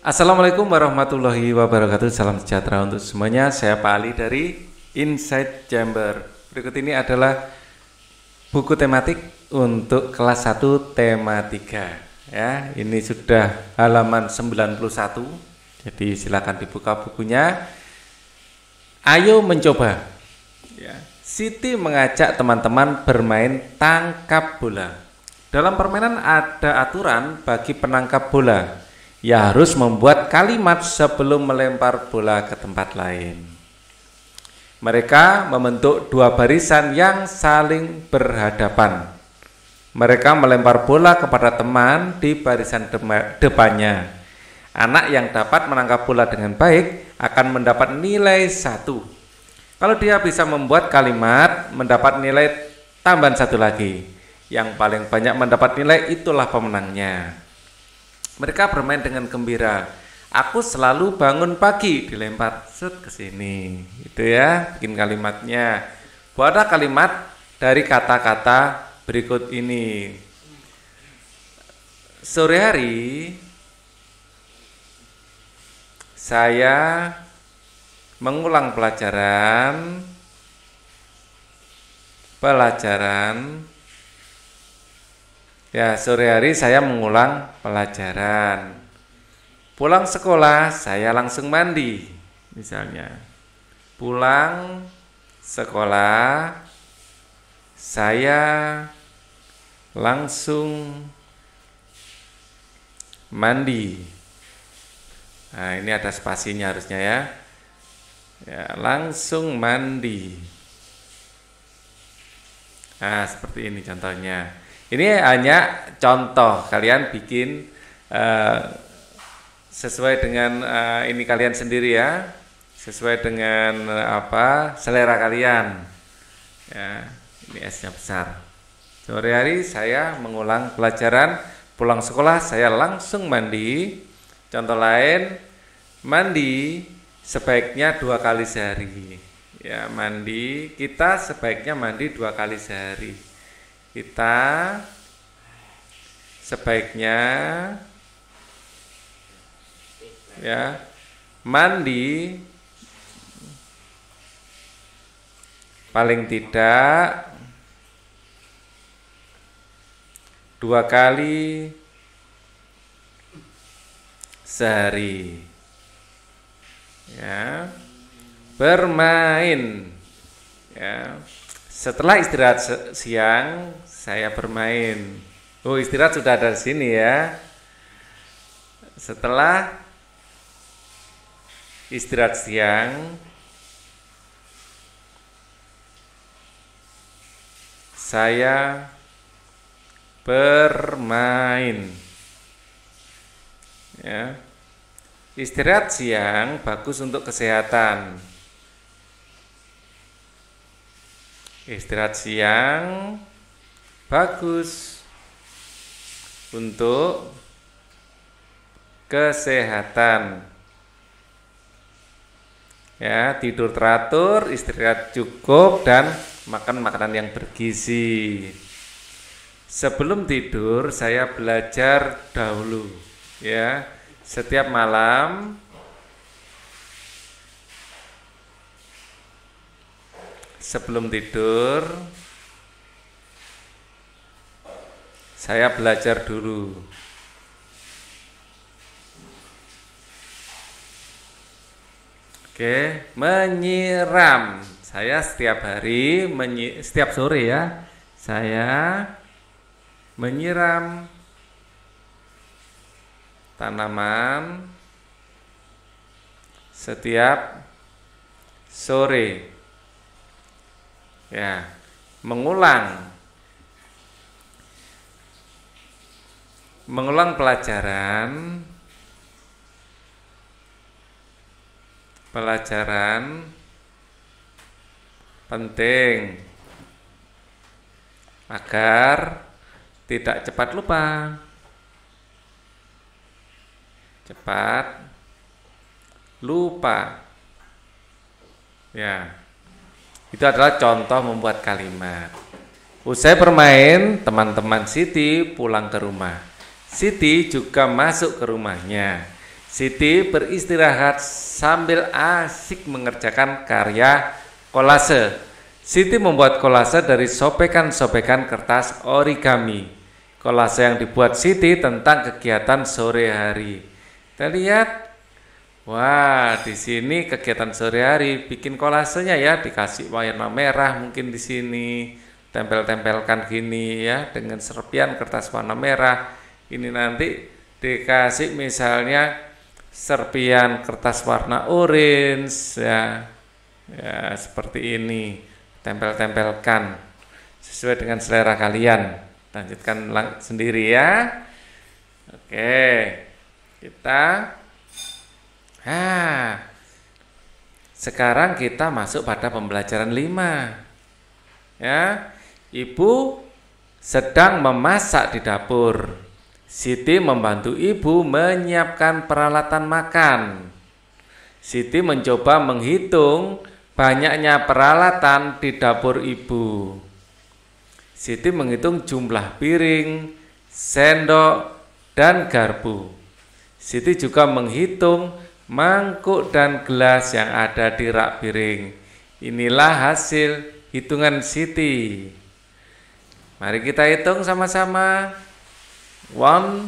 Assalamualaikum warahmatullahi wabarakatuh. Salam sejahtera untuk semuanya. Saya Pak Ali dari Inside Chamber. Berikut ini adalah buku tematik untuk kelas 1 tema 3. Ya, ini sudah halaman 91. Jadi silakan dibuka bukunya. Ayo mencoba. Ya. Siti mengajak teman-teman bermain tangkap bola. Dalam permainan ada aturan bagi penangkap bola. Ya harus membuat kalimat sebelum melempar bola ke tempat lain. Mereka membentuk dua barisan yang saling berhadapan. Mereka melempar bola kepada teman di barisan depannya. Anak yang dapat menangkap bola dengan baik akan mendapat nilai 1. Kalau dia bisa membuat kalimat, mendapat nilai tambahan 1 lagi. Yang paling banyak mendapat nilai itulah pemenangnya. Mereka bermain dengan gembira. Aku selalu bangun pagi, dilempar set ke sini. Itu ya, bikin kalimatnya. Buatlah kalimat dari kata-kata berikut ini. Sore hari saya mengulang pelajaran ya, sore hari saya mengulang pelajaran. Pulang sekolah saya langsung mandi. Misalnya, pulang sekolah saya langsung mandi. Nah, ini ada spasinya harusnya ya. Ya, langsung mandi. Nah, seperti ini contohnya. Ini hanya contoh, kalian bikin sesuai dengan ini kalian sendiri ya, sesuai dengan selera kalian. Ya, ini S-nya besar. Sore hari saya mengulang pelajaran, pulang sekolah saya langsung mandi. Contoh lain, mandi sebaiknya 2 kali sehari. Ya, mandi kita sebaiknya mandi 2 kali sehari. Kita sebaiknya ya mandi paling tidak 2 kali sehari. Ya, bermain ya. Setelah istirahat siang, saya bermain. Oh, istirahat sudah ada di sini ya. Setelah istirahat siang, saya bermain. Ya. Istirahat siang bagus untuk kesehatan. Istirahat siang bagus untuk kesehatan. Ya, tidur teratur, istirahat cukup dan makan makanan yang bergizi. Sebelum tidur saya belajar dahulu. Ya, setiap malam sebelum tidur saya belajar dulu. Oke, menyiram. Saya setiap hari, setiap sore ya, saya menyiram tanaman setiap sore. Ya, mengulang pelajaran penting agar tidak cepat lupa. Ya, itu adalah contoh membuat kalimat. Usai bermain, teman-teman Siti pulang ke rumah. Siti juga masuk ke rumahnya. Siti beristirahat sambil asik mengerjakan karya kolase. Siti membuat kolase dari sobekan-sobekan kertas origami. Kolase yang dibuat Siti tentang kegiatan sore hari. Kita lihat, wah di sini kegiatan sore hari, bikin kolasenya ya, dikasih warna merah mungkin di sini, tempel-tempelkan gini ya dengan serpian kertas warna merah. Ini nanti dikasih misalnya serpian kertas warna orange ya, ya seperti ini, tempel-tempelkan sesuai dengan selera kalian. Lanjutkan sendiri ya. Oke, kita sekarang kita masuk pada pembelajaran 5 ya. Ibu sedang memasak di dapur. Siti membantu ibu menyiapkan peralatan makan. Siti mencoba menghitung banyaknya peralatan di dapur ibu. Siti menghitung jumlah piring, sendok, dan garpu. Siti juga menghitung mangkuk dan gelas yang ada di rak piring. Inilah hasil hitungan Siti. Mari kita hitung sama-sama. 1, 2,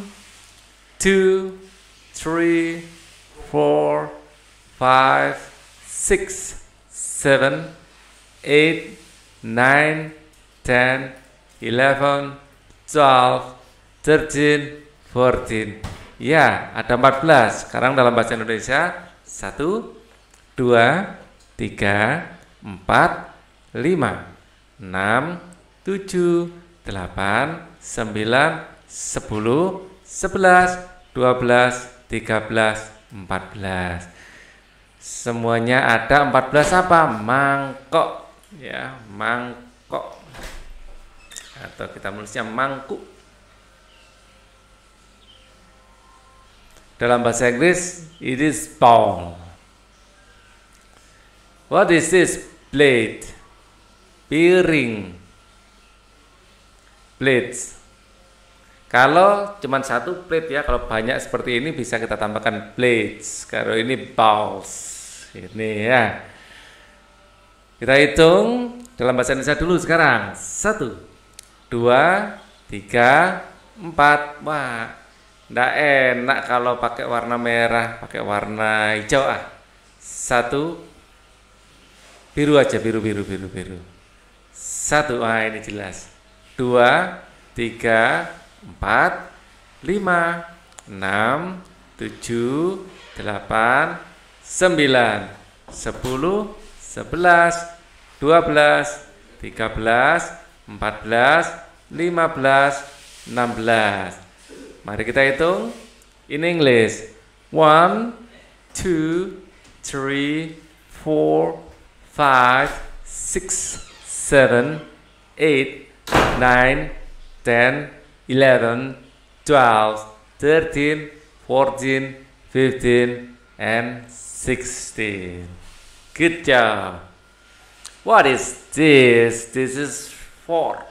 3, 4, 5, 6, 7, 8, 9, 10, 11, 12, 13, 14. Ya, ada 14. Sekarang dalam bahasa Indonesia 1, 2, 3, 4, 5, 6, 7, 8, 9, 10, 11, 12, 13, 14. Semuanya ada 14 apa? Mangkok ya, mangkok. Atau kita menulisnya mangkuk. Dalam bahasa Inggris, it is bowl. What is this? Plate. Piring. Plates. Kalau cuma satu plate ya, kalau banyak seperti ini bisa kita tambahkan plates. Kalau ini bowls. Ini ya. Kita hitung dalam bahasa Indonesia dulu sekarang. 1, 2, 3, 4. Wah, nggak enak kalau pakai warna merah, pakai warna hijau ah. 1, biru aja, biru. 1, wah ini jelas. 2, 3, 4, 5, 6, 7, 8, 9, 10, 11, 12, 13, 14, 15, 16. Mari kita hitung in English. 1, 2, 3, 4, 5, 6, 7, 8, 9, 10, 11, 12, 13, 14, 15, and 16. Good job. What is this? This is fork.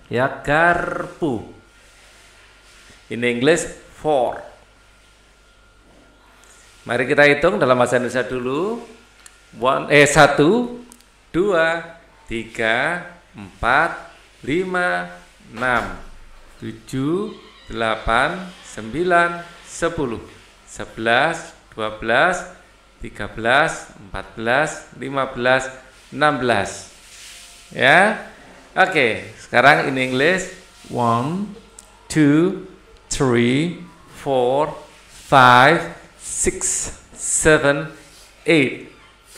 Ya, garpu. In English, fork. Mari kita hitung dalam bahasa Indonesia dulu. 1, 2, 3, 4, 5, 6. 7, 8, 9, 10, 11, 12, 13, 14, 15, 16. Ya. Oke, sekarang in English. 1, 2, 3, 4, 5, 6, 7,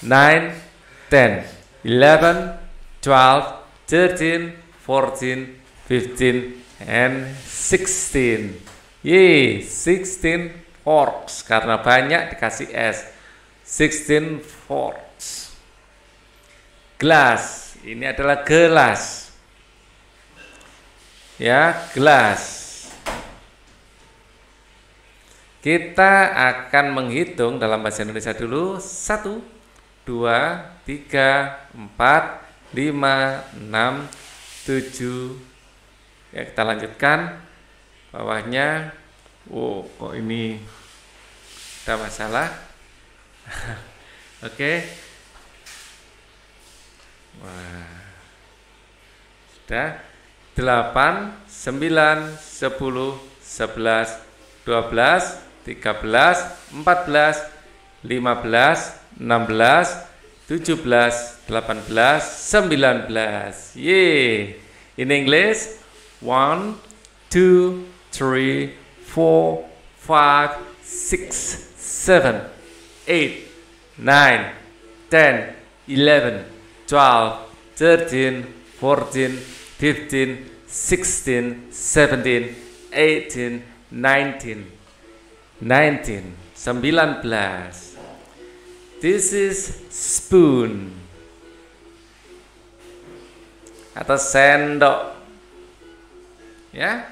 8, 9, 10, 11, 12, 13, 14, 15, and 16. 16 forks karena banyak dikasih S. 16 forks. Gelas, ini adalah gelas. Ya, gelas. Kita akan menghitung dalam bahasa Indonesia dulu. 1, 2, 3, 4, 5, 6, 7. Ya, kita lanjutkan bawahnya. Oh, kok ini Ada masalah? Oke. Wah. Sudah. 8, 9, 10, 11, 12, 13, 14, 15, 16, 17, 18, 19. Yeay. In English, 1, 2, 3, 4, 5, 6, 7, 8, 9, 10, 11, 12, 13, 14, 15, 16, 17, 18, 19, 19. This is spoon atau sendok, ya,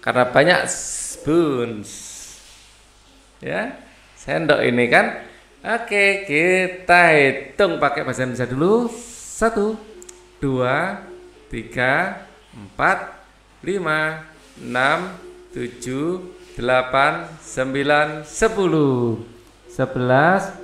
karena banyak spoons, ya, sendok ini kan. Oke, kita hitung pakai bahasa Indonesia dulu. 1, 2, 3, 4, 5, 6, 7, 8, 9, 10, 11,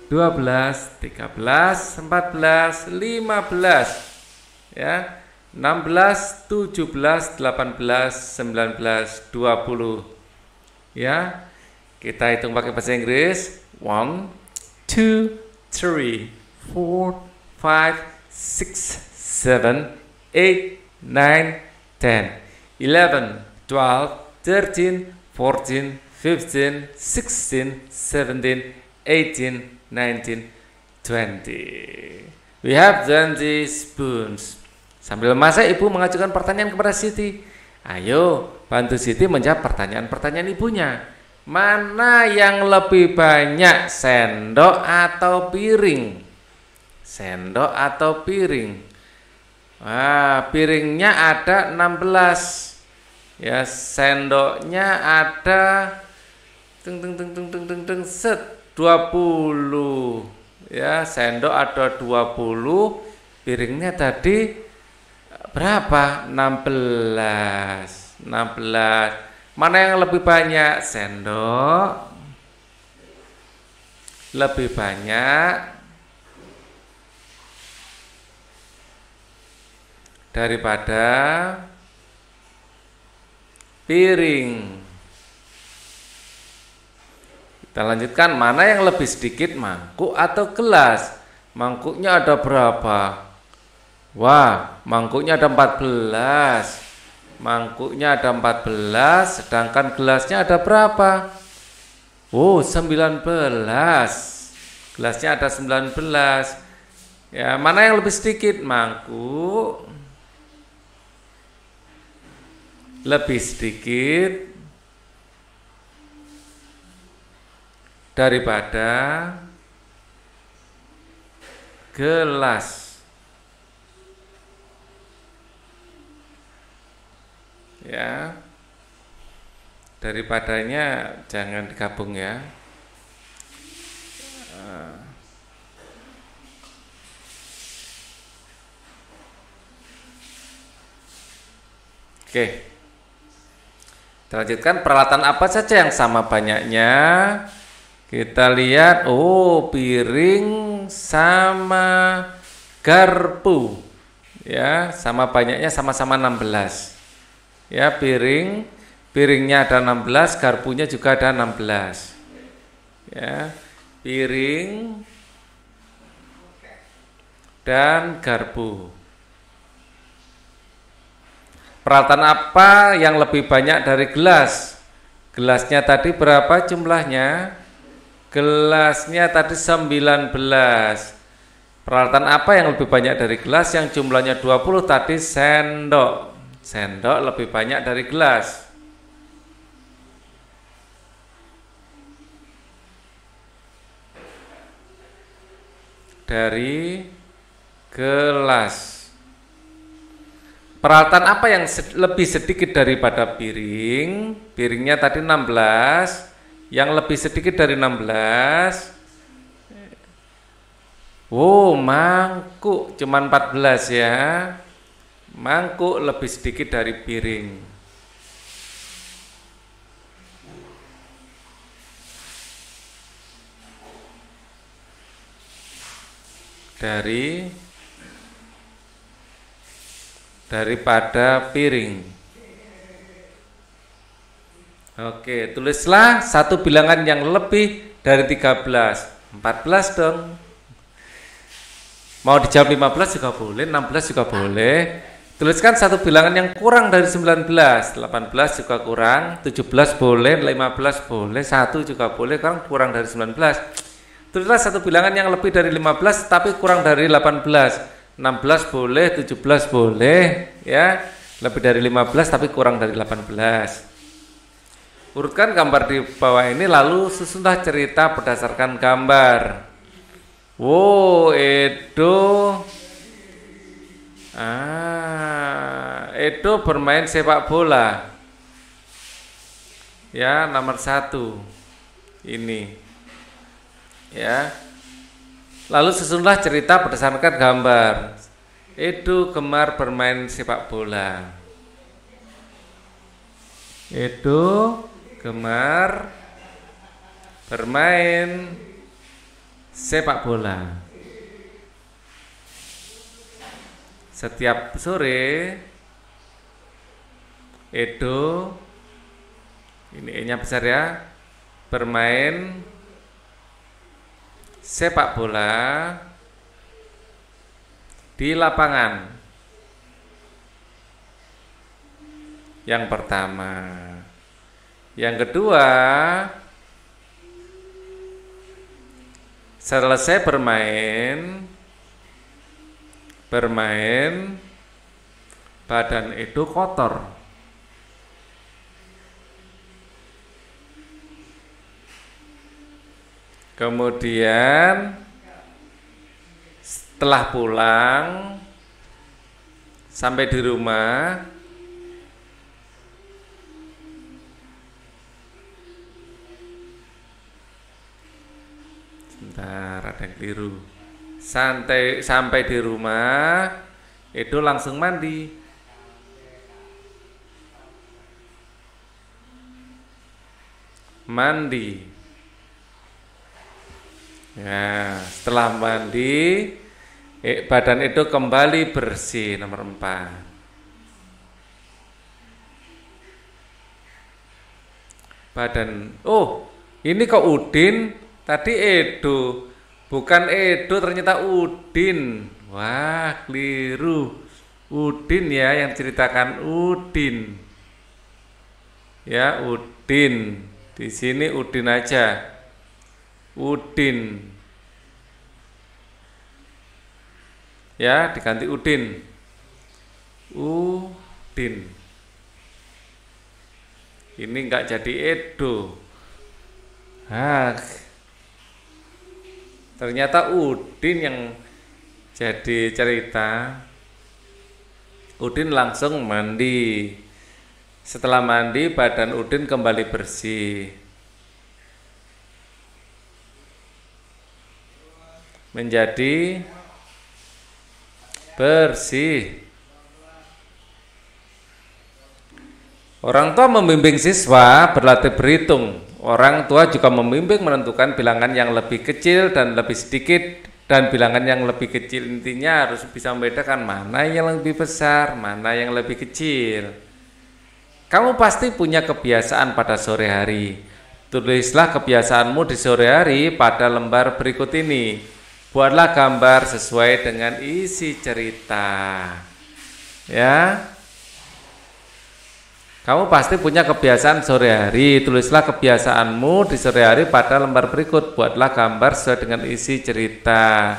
12, 13, 14, 15, ya, 16, 17, 18, 19, 20, ya. Kita hitung pakai bahasa Inggris. 1, 2, 3, 4, 5, 6, 7, 8, 9, 10, 11, 12, 13, 14, 15, 16, 17, 18, 19, 20. We have 20 spoons. Sambil masak, ibu mengajukan pertanyaan kepada Siti. Ayo, bantu Siti menjawab pertanyaan-pertanyaan ibunya. Mana yang lebih banyak, sendok atau piring? Sendok atau piring? Wah, piringnya ada 16. Ya, sendoknya ada 20. Ya, sendok ada 20, piringnya tadi berapa? 16. Mana yang lebih banyak? Sendok lebih banyak daripada piring. Kita lanjutkan, mana yang lebih sedikit, mangkuk atau gelas? Mangkuknya ada berapa? Wah, mangkuknya ada 14. Mangkuknya ada 14, sedangkan gelasnya ada berapa? Oh, 19. Gelasnya ada 19. Ya, mana yang lebih sedikit? Mangkuk lebih sedikit daripada gelas. Ya, daripadanya jangan digabung ya. Oke, kita lanjutkan. Peralatan apa saja yang sama banyaknya? Kita lihat, oh, piring sama garpu, ya, sama banyaknya, sama-sama 16. Ya, piringnya ada 16, garpunya juga ada 16. Ya, piring dan garpu. Peralatan apa yang lebih banyak dari gelas? Gelasnya tadi berapa jumlahnya? Gelasnya tadi 19. Peralatan apa yang lebih banyak dari gelas? Yang jumlahnya 20 tadi sendok. Sendok lebih banyak dari gelas. Dari gelas. Peralatan apa yang lebih sedikit daripada piring? Piringnya tadi 16. Yang lebih sedikit dari 16. Oh, mangkuk cuma 14 ya. Mangkuk lebih sedikit dari piring. 1, daripada piring. Oke, tulislah satu bilangan yang lebih dari 13. 14 dong. Mau dijawab 15 juga boleh, 16 juga boleh. Tuliskan satu bilangan yang kurang dari 19. 18 juga kurang, 17 boleh, 15 boleh, 1 juga boleh, kurang dari 19. Tulislah satu bilangan yang lebih dari 15 tapi kurang dari 18. 16 boleh, 17 boleh, ya. Lebih dari 15 tapi kurang dari 18. Urutkan gambar di bawah ini lalu susunlah cerita berdasarkan gambar. Edo bermain sepak bola. Ya, nomor 1. Ini. Ya. Lalu susunlah cerita berdasarkan gambar. Edo gemar bermain sepak bola. Edo gemar bermain sepak bola. Setiap sore Edo, ini E-nya besar ya, bermain sepak bola di lapangan. Yang pertama. Yang kedua, selesai bermain, badan Edo kotor. Kemudian setelah pulang sampai di rumah, sebentar ada yang keliru. Sampai di rumah, Edo langsung mandi. Ya, setelah mandi, badan Edo kembali bersih. Nomor 4. Ini kok Udin? Tadi Edo. Bukan Edo, ternyata Udin. Wah, keliru. Udin ya, yang ceritakan Udin. Ya, Udin. Di sini Udin aja. Udin. Ya, diganti Udin. Udin. Ini enggak jadi Edo. Ternyata Udin yang jadi cerita. Udin langsung mandi. Setelah mandi, badan Udin kembali bersih. Menjadi bersih. Orang tua membimbing siswa berlatih berhitung. Orang tua juga membimbing menentukan bilangan yang lebih kecil dan lebih sedikit, dan bilangan yang lebih kecil intinya harus bisa membedakan mana yang lebih besar, mana yang lebih kecil. Kamu pasti punya kebiasaan pada sore hari. Tulislah kebiasaanmu di sore hari pada lembar berikut ini. Buatlah gambar sesuai dengan isi cerita. Ya. Kamu pasti punya kebiasaan sore hari. Tulislah kebiasaanmu di sore hari pada lembar berikut. Buatlah gambar sesuai dengan isi cerita.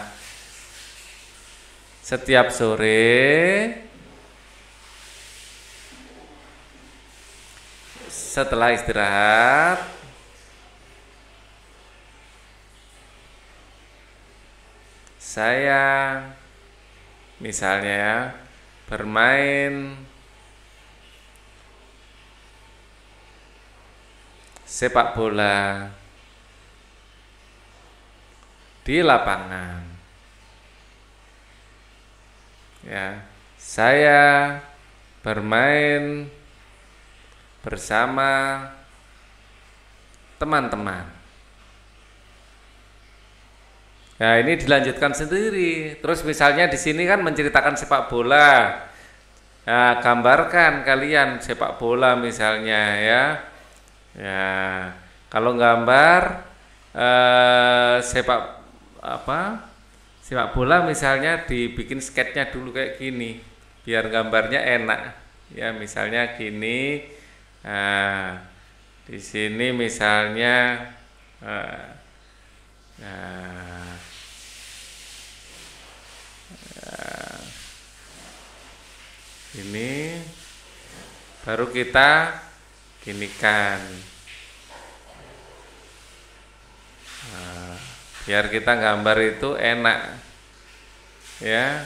Setiap sore setelah istirahat, saya misalnya bermain sepak bola di lapangan. Ya, saya bermain bersama teman-teman. Nah, ini dilanjutkan sendiri. Terus misalnya di sini kan menceritakan sepak bola. Nah, gambarkan kalian sepak bola misalnya ya. Ya, kalau gambar sepak bola misalnya dibikin sketnya dulu kayak gini, biar gambarnya enak. Ya, misalnya gini. Nah, di sini misalnya ini baru kita ginikan. Biar kita gambar itu enak ya.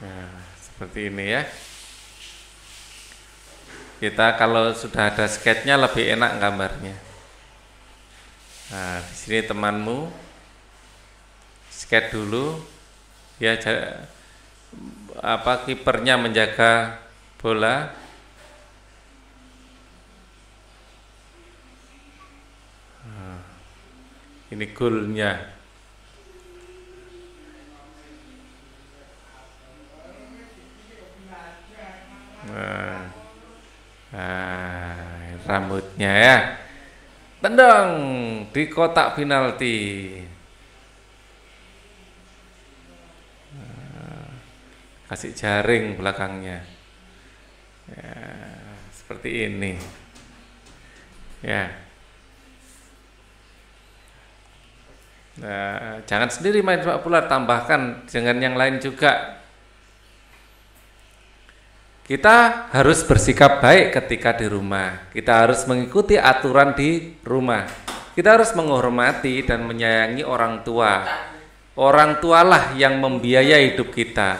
Nah, seperti ini ya. Kita kalau sudah ada sketnya lebih enak gambarnya. Nah, di sini temanmu sket dulu ya, kipernya menjaga bola. Nah, ini golnya. Rambutnya ya, tendang di kotak penalti. Kasih jaring belakangnya ya, seperti ini ya. Nah, jangan sendiri main sepak bola, tambahkan dengan yang lain juga. Kita harus bersikap baik ketika di rumah. Kita harus mengikuti aturan di rumah. Kita harus menghormati dan menyayangi orang tua. Orang tualah yang membiayai hidup kita.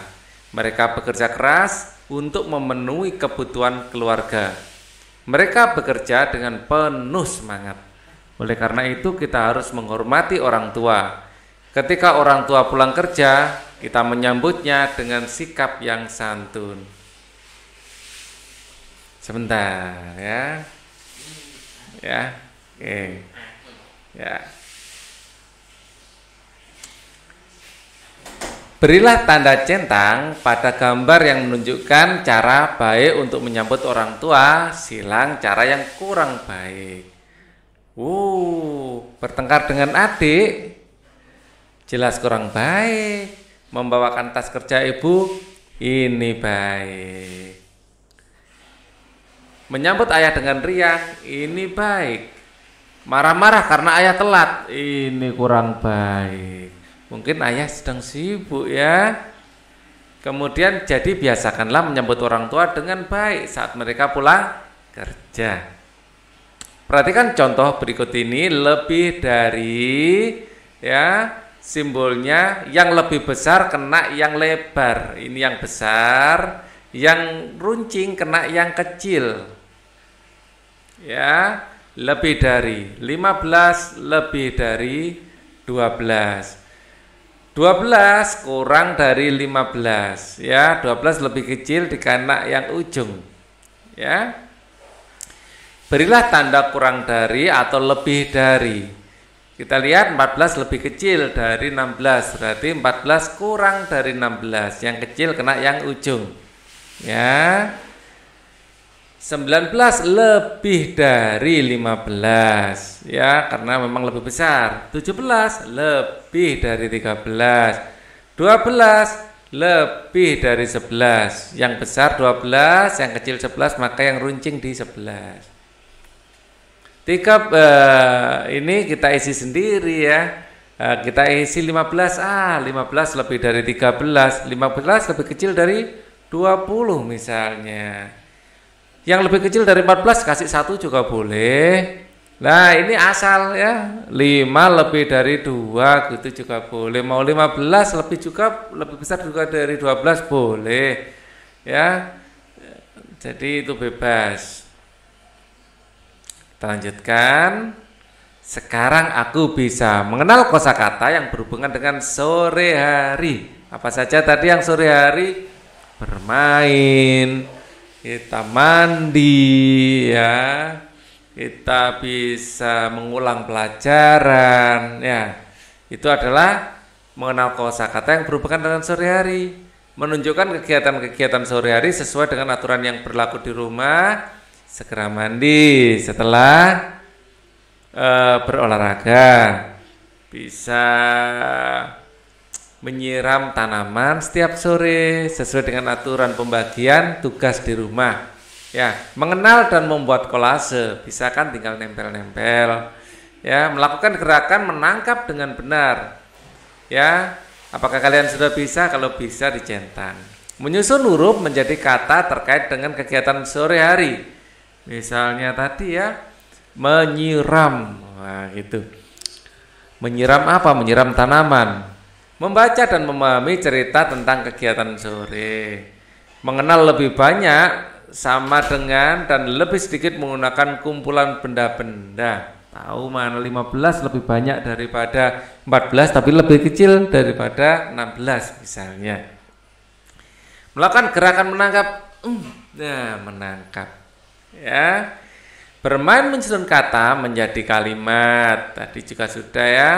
Mereka bekerja keras untuk memenuhi kebutuhan keluarga. Mereka bekerja dengan penuh semangat. Oleh karena itu kita harus menghormati orang tua. Ketika orang tua pulang kerja, kita menyambutnya dengan sikap yang santun. Sebentar ya. Ya. Oke. Ya. Berilah tanda centang pada gambar yang menunjukkan cara baik untuk menyambut orang tua, silang cara yang kurang baik. Bertengkar dengan adik, jelas kurang baik. Membawakan tas kerja ibu, ini baik. Menyambut ayah dengan riang, ini baik. Marah-marah karena ayah telat, ini kurang baik. Mungkin ayah sedang sibuk ya. Kemudian jadi biasakanlah menyambut orang tua dengan baik saat mereka pulang kerja. Perhatikan contoh berikut ini, lebih dari ya simbolnya, yang lebih besar kena yang lebar. Ini yang besar, yang runcing kena yang kecil. Ya, lebih dari 15, lebih dari 12. 12 kurang dari 15 ya, 12 lebih kecil dikena yang ujung ya. Berilah tanda kurang dari atau lebih dari. Kita lihat 14 lebih kecil dari 16, berarti 14 kurang dari 16, yang kecil kena yang ujung ya. 19 lebih dari 15 ya, karena memang lebih besar. 17 lebih dari 13. 12 lebih dari 11. Yang besar 12, yang kecil 11, maka yang runcing di 11. Ini kita isi sendiri ya. Kita isi 15. 15 lebih dari 13. 15 lebih kecil dari 20 misalnya. Yang lebih kecil dari 14 kasih 1 juga boleh. Nah, ini asal ya. 5 lebih dari 2 gitu juga boleh. Mau 15 lebih besar juga dari 12 boleh. Ya. Jadi itu bebas. Kita lanjutkan. Sekarang aku bisa mengenal kosakata yang berhubungan dengan sore hari. Apa saja tadi yang sore hari? bermain, kita mandi, ya, kita bisa mengulang pelajaran, ya. Itu adalah mengenal kosakata yang berhubungan dengan sore hari, menunjukkan kegiatan-kegiatan sore hari sesuai dengan aturan yang berlaku di rumah. Segera mandi setelah berolahraga, bisa menyiram tanaman setiap sore sesuai dengan aturan pembagian tugas di rumah. Ya, mengenal dan membuat kolase, bisa kan tinggal nempel-nempel. Ya, melakukan gerakan menangkap dengan benar. Ya, apakah kalian sudah bisa? Kalau bisa dicentang. Menyusun huruf menjadi kata terkait dengan kegiatan sore hari. Misalnya tadi ya, menyiram. Nah, gitu. Menyiram apa? Menyiram tanaman. Membaca dan memahami cerita tentang kegiatan sore. Mengenal lebih banyak sama dengan dan lebih sedikit menggunakan kumpulan benda-benda. Tahu mana 15 lebih banyak daripada 14 tapi lebih kecil daripada 16 misalnya. Melakukan gerakan menangkap. Nah, menangkap. Ya. Bermain menyusun kata menjadi kalimat. Tadi juga sudah ya.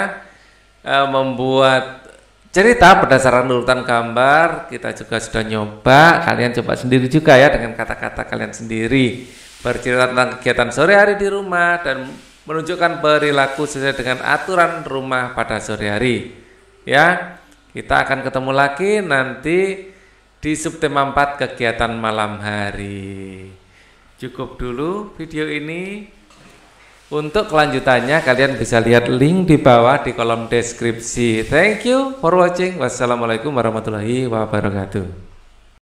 Membuat cerita berdasarkan urutan gambar, kita juga sudah nyoba. Kalian coba sendiri juga ya dengan kata-kata kalian sendiri. Bercerita tentang kegiatan sore hari di rumah dan menunjukkan perilaku sesuai dengan aturan rumah pada sore hari. Ya, kita akan ketemu lagi nanti di subtema 4 kegiatan malam hari. Cukup dulu video ini. Untuk kelanjutannya kalian bisa lihat link di bawah di kolom deskripsi. Thank you for watching. Wassalamualaikum warahmatullahi wabarakatuh.